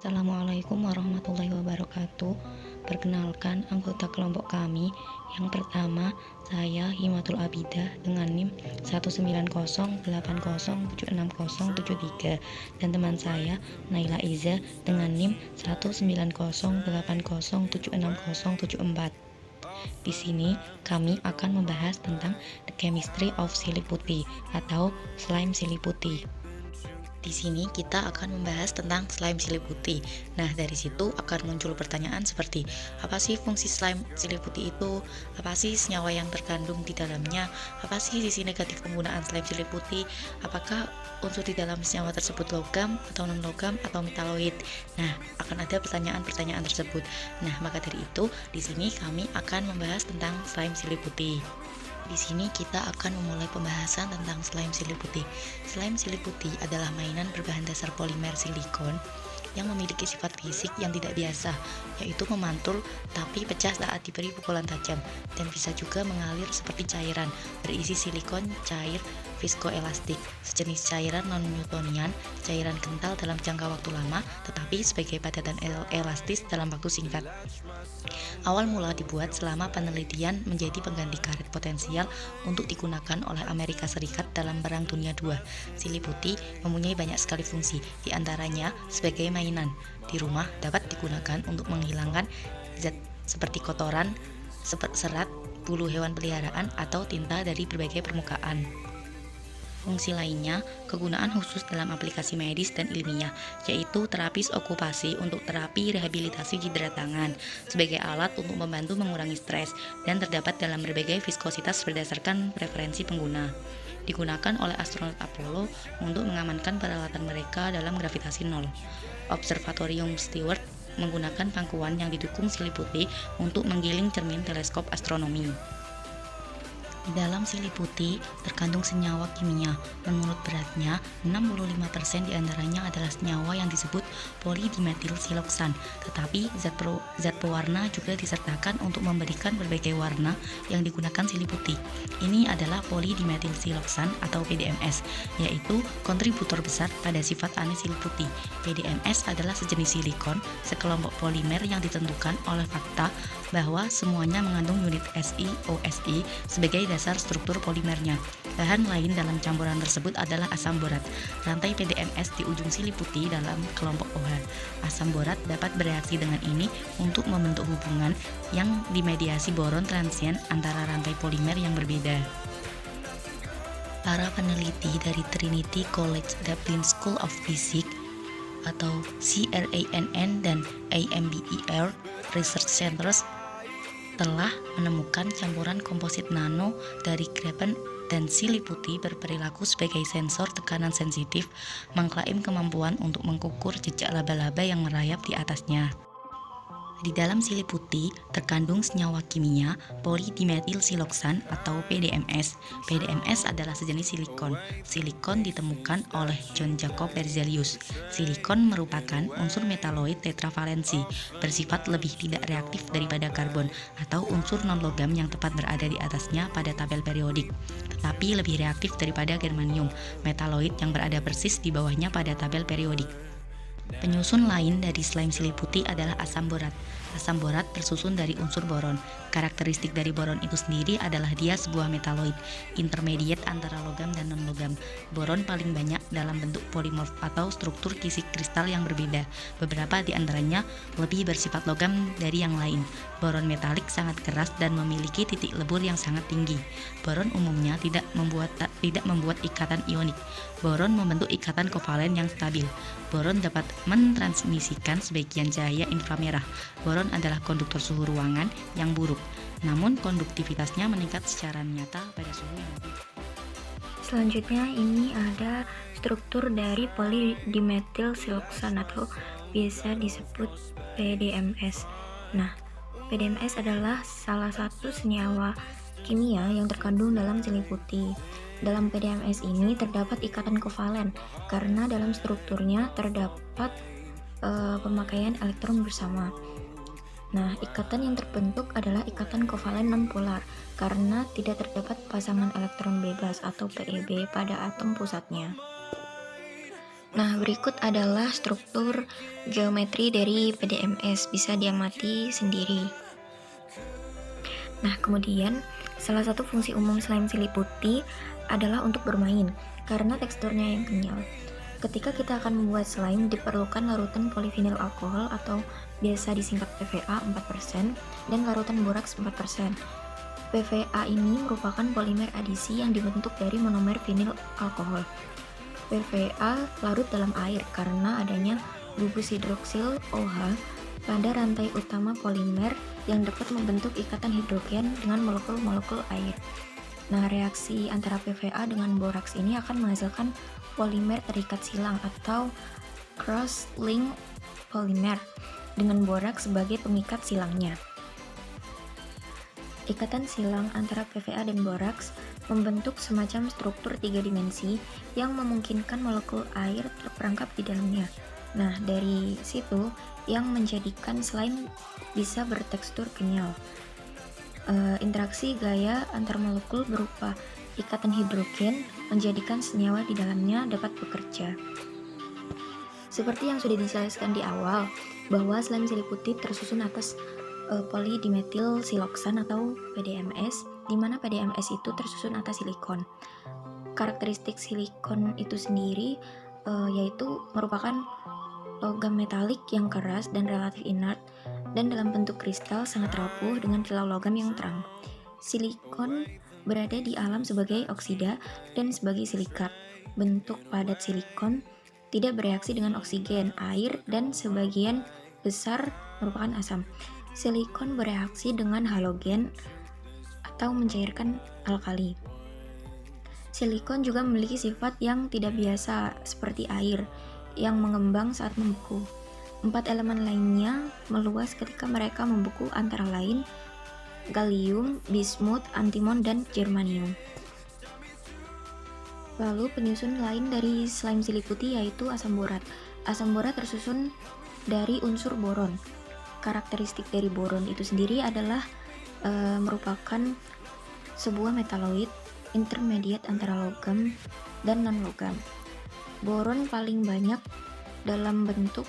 Assalamualaikum warahmatullahi wabarakatuh. Perkenalkan anggota kelompok kami. Yang pertama, saya Himatul Abidah dengan NIM 19080760073 dan teman saya Naila Iza dengan NIM 19080760074. Di sini kami akan membahas tentang the chemistry of sili putih atau slime sili putih. Di sini kita akan membahas tentang slime sili putih. Nah, dari situ akan muncul pertanyaan seperti apa sih fungsi slime sili putih itu? Apa sih senyawa yang terkandung di dalamnya? Apa sih sisi negatif penggunaan slime sili putih? Apakah unsur di dalam senyawa tersebut logam atau non logam atau metaloid? Nah, akan ada pertanyaan-pertanyaan tersebut. Nah, maka dari itu di sini kami akan membahas tentang slime sili putih. Di sini kita akan memulai pembahasan tentang slime sili putih. Slime sili putih adalah mainan berbahan dasar polimer silikon yang memiliki sifat fisik yang tidak biasa, yaitu memantul tapi pecah saat diberi pukulan tajam, dan bisa juga mengalir seperti cairan, berisi silikon cair viskoelastik, sejenis cairan non-Newtonian, cairan kental dalam jangka waktu lama, tetapi sebagai padatan elastis dalam waktu singkat. Awal mula dibuat selama penelitian menjadi pengganti karet potensial untuk digunakan oleh Amerika Serikat dalam Perang Dunia II. Sili putih mempunyai banyak sekali fungsi, diantaranya sebagai mainan. Di rumah dapat digunakan untuk menghilangkan zat seperti kotoran, serat, bulu hewan peliharaan, atau tinta dari berbagai permukaan. Fungsi lainnya, kegunaan khusus dalam aplikasi medis dan ilmiah, yaitu terapis okupasi untuk terapi rehabilitasi cedera tangan, sebagai alat untuk membantu mengurangi stres, dan terdapat dalam berbagai viskositas berdasarkan preferensi pengguna. Digunakan oleh astronot Apollo untuk mengamankan peralatan mereka dalam gravitasi nol. Observatorium Stewart menggunakan pangkuan yang didukung sili putih untuk menggiling cermin teleskop astronomi. Di dalam sili putih terkandung senyawa kimia. Menurut beratnya, 65% diantaranya adalah senyawa yang disebut polidimetil siloksan. Tetapi zat pewarna juga disertakan untuk memberikan berbagai warna yang digunakan sili putih. Ini adalah polidimetil siloksan atau PDMS, yaitu kontributor besar pada sifat aneh sili putih. PDMS adalah sejenis silikon, sekelompok polimer yang ditentukan oleh fakta bahwa semuanya mengandung unit SiO(Si) sebagai dasar struktur polimernya. Bahan lain dalam campuran tersebut adalah asam borat. Rantai PDMS di ujung sili putih dalam kelompok OH. Asam borat dapat bereaksi dengan ini untuk membentuk hubungan yang dimediasi boron transien antara rantai polimer yang berbeda. Para peneliti dari Trinity College Dublin School of Physics atau CRANN dan AMBER Research Centers telah menemukan campuran komposit nano dari grafen dan sili putih berperilaku sebagai sensor tekanan sensitif, mengklaim kemampuan untuk mengukur jejak laba-laba yang merayap di atasnya. Di dalam sili putih terkandung senyawa kimia polidimetil siloksan atau PDMS. PDMS adalah sejenis silikon. Silikon ditemukan oleh John Jacob Berzelius. Silikon merupakan unsur metaloid tetravalensi, bersifat lebih tidak reaktif daripada karbon atau unsur non-logam yang tepat berada di atasnya pada tabel periodik, tetapi lebih reaktif daripada germanium, metaloid yang berada persis di bawahnya pada tabel periodik. Penyusun lain dari slime sili putih adalah asam borat. Asam borat tersusun dari unsur boron. Karakteristik dari boron itu sendiri adalah dia sebuah metaloid, intermediate antara logam dan non-logam. Boron paling banyak dalam bentuk polimorf atau struktur kisik kristal yang berbeda. Beberapa di antaranya lebih bersifat logam dari yang lain. Boron metalik sangat keras dan memiliki titik lebur yang sangat tinggi. Boron umumnya tidak membuat ikatan ionik. Boron membentuk ikatan kovalen yang stabil. Boron dapat mentransmisikan sebagian cahaya inframerah. Boron adalah konduktor suhu ruangan yang buruk, namun konduktivitasnya meningkat secara nyata pada suhu yang lebih. Selanjutnya ini ada struktur dari polidimetil siloksan atau biasa disebut PDMS. Nah, PDMS adalah salah satu senyawa kimia yang terkandung dalam sili putih. Dalam PDMS ini terdapat ikatan kovalen karena dalam strukturnya terdapat pemakaian elektron bersama. Nah, ikatan yang terbentuk adalah ikatan kovalen nonpolar karena tidak terdapat pasangan elektron bebas atau PEB pada atom pusatnya. Nah, berikut adalah struktur geometri dari PDMS, bisa diamati sendiri. Nah, kemudian salah satu fungsi umum slime silih putih adalah untuk bermain karena teksturnya yang kenyal. Ketika kita akan membuat slime, diperlukan larutan polivinil alkohol atau biasa disingkat PVA 4% dan larutan boraks 4%. PVA ini merupakan polimer adisi yang dibentuk dari monomer vinil alkohol. PVA larut dalam air karena adanya gugus hidroksil OH pada rantai utama polimer yang dapat membentuk ikatan hidrogen dengan molekul-molekul air. Nah, reaksi antara PVA dengan boraks ini akan menghasilkan polimer terikat silang atau cross-link polimer dengan boraks sebagai pengikat silangnya. Ikatan silang antara PVA dan boraks membentuk semacam struktur 3 dimensi yang memungkinkan molekul air terperangkap di dalamnya. Nah, dari situ yang menjadikan slime bisa bertekstur kenyal. Interaksi gaya antar molekul berupa ikatan hidrogen menjadikan senyawa di dalamnya dapat bekerja. Seperti yang sudah dijelaskan di awal, bahwa slime silih putih tersusun atas polydimethyl siloxane atau PDMS, di mana PDMS itu tersusun atas silikon. Karakteristik silikon itu sendiri yaitu merupakan logam metalik yang keras dan relatif inert, dan dalam bentuk kristal sangat rapuh dengan kilau logam yang terang. Silikon berada di alam sebagai oksida dan sebagai silikat. Bentuk padat silikon tidak bereaksi dengan oksigen, air, dan sebagian besar merupakan asam. Silikon bereaksi dengan halogen atau mencairkan alkali. Silikon juga memiliki sifat yang tidak biasa seperti air yang mengembang saat membeku. 4 elemen lainnya meluas ketika mereka membeku, antara lain gallium, bismut, antimon, dan germanium. Lalu penyusun lain dari slime silih putih yaitu asam borat. Asam borat tersusun dari unsur boron. Karakteristik dari boron itu sendiri adalah merupakan sebuah metaloid intermediate antara logam dan non-logam. Boron paling banyak dalam bentuk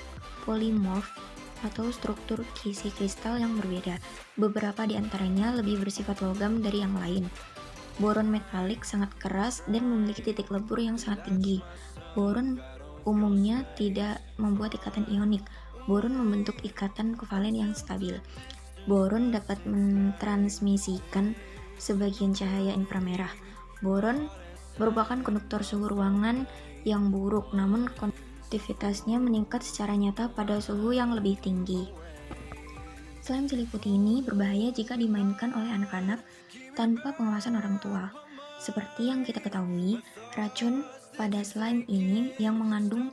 polimorf atau struktur kisi kristal yang berbeda. Beberapa di antaranya lebih bersifat logam dari yang lain. Boron metalik sangat keras dan memiliki titik lebur yang sangat tinggi. Boron umumnya tidak membuat ikatan ionik. Boron membentuk ikatan kovalen yang stabil. Boron dapat mentransmisikan sebagian cahaya inframerah. Boron merupakan konduktor suhu ruangan yang buruk, namun konduktivitasnya meningkat secara nyata pada suhu yang lebih tinggi. Slime silih putih ini berbahaya jika dimainkan oleh anak-anak tanpa pengawasan orang tua. Seperti yang kita ketahui, racun pada slime ini yang mengandung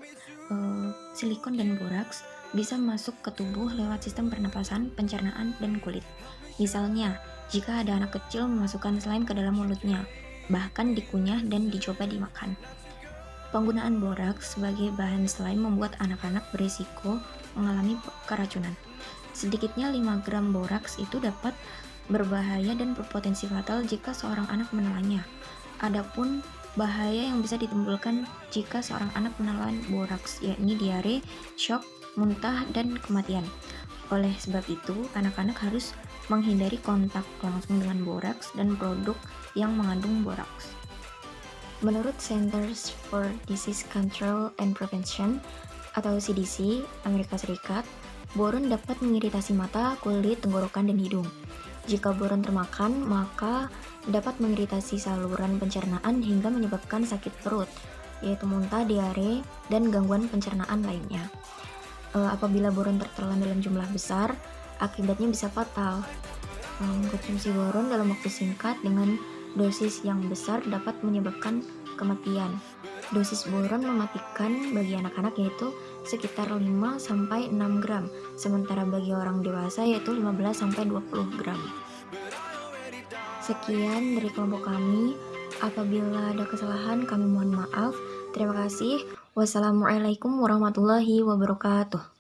silikon dan boraks bisa masuk ke tubuh lewat sistem pernapasan, pencernaan, dan kulit. Misalnya, jika ada anak kecil memasukkan slime ke dalam mulutnya, bahkan dikunyah dan dicoba dimakan. Penggunaan boraks sebagai bahan slime membuat anak-anak berisiko mengalami keracunan. Sedikitnya 5 gram boraks itu dapat berbahaya dan berpotensi fatal jika seorang anak menelannya. Adapun bahaya yang bisa ditimbulkan jika seorang anak menelan boraks, yakni diare, shock, muntah, dan kematian. Oleh sebab itu, anak-anak harus menghindari kontak langsung dengan boraks dan produk yang mengandung boraks. Menurut Centers for Disease Control and Prevention atau CDC Amerika Serikat, boron dapat mengiritasi mata, kulit, tenggorokan, dan hidung. Jika boron termakan, maka dapat mengiritasi saluran pencernaan hingga menyebabkan sakit perut, yaitu muntah, diare, dan gangguan pencernaan lainnya. Apabila boron tertelan dalam jumlah besar, akibatnya bisa fatal. Konsumsi boron dalam waktu singkat dengan dosis yang besar dapat menyebabkan kematian. Dosis boron mematikan bagi anak-anak yaitu sekitar 5-6 gram, sementara bagi orang dewasa yaitu 15-20 gram. Sekian dari kelompok kami. Apabila ada kesalahan, kami mohon maaf. Terima kasih. Wassalamualaikum warahmatullahi wabarakatuh.